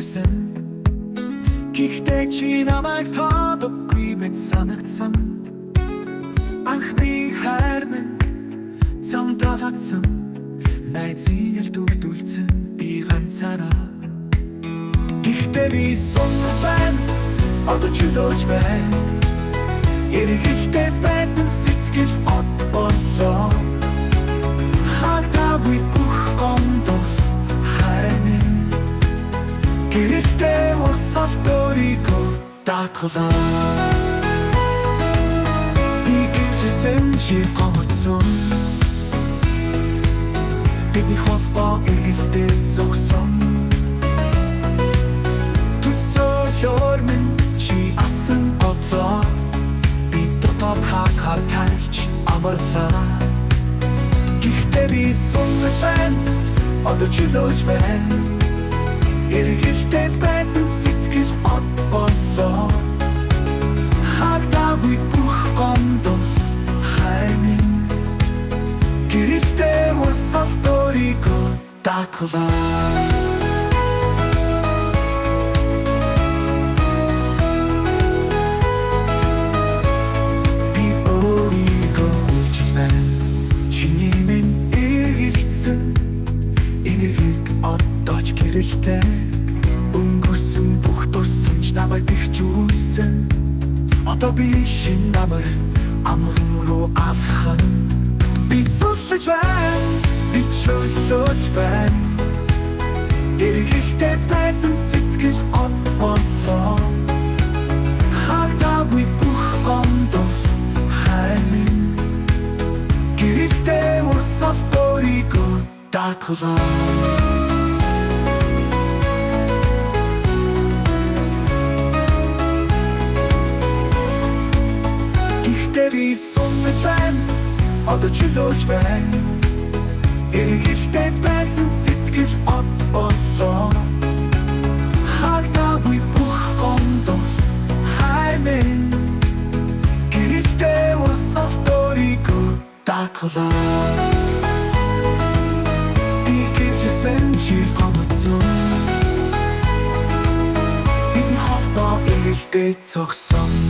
ирсэн Гэхдээ чи намайг тоодоггүй мэт санагдсан Анхны хайр минь цамдаа татсан Найзын дүрдүүлсэн би ганцаараа Гэхдээ би сунж байна Одоо чөлөөж байна Эргэлтэй байсан сэтгэл од болоо Хагдаагүй бүх гомдол хайр минь Гэрэлтэй усал дөрийгөө даатгалаа Би гэвсэн чи гомцсон Бидний холбоо эргэлтэй зогсон Төсөөлөөр минь чи асан одлоо Би дотоод хахаар тайлж амарлаа Гэхдээ би сунж байна Одоо чөлөөж байна Эргэлтэй байсан сэтгэл од болоо Хагдаагүй бүх гомдол хайр минь Гэрэлтэй усал дөрийгөө даатгалаа Би өөрийгөө хүлж байна Чиний минь эргэлцсэн Энергийг одоо ч гэрэлтэй Өнгөрсөн бүх дурсамж намайг бэхжүүлсэн Одоо би шин намар амрын руу алхан Би сулж байна, би чөлөөж байна Эргэлтэй байсан сэтгэл од болоо Хагдаагүй бүх гомдол хайр минь Гэрэлтэй усал дөрийгөө даатгалаа Би сунж байна Одоо чөлөөж байна Эргэлтэй байсан сэтгэл од болоо Хагдаагүй бүх гомдол хайр минь Гэрэлтэй усал дөрийгөө даатгалаа Би гэвсэн чи гомцсон Энэ холбоо эргэлтэй зогсон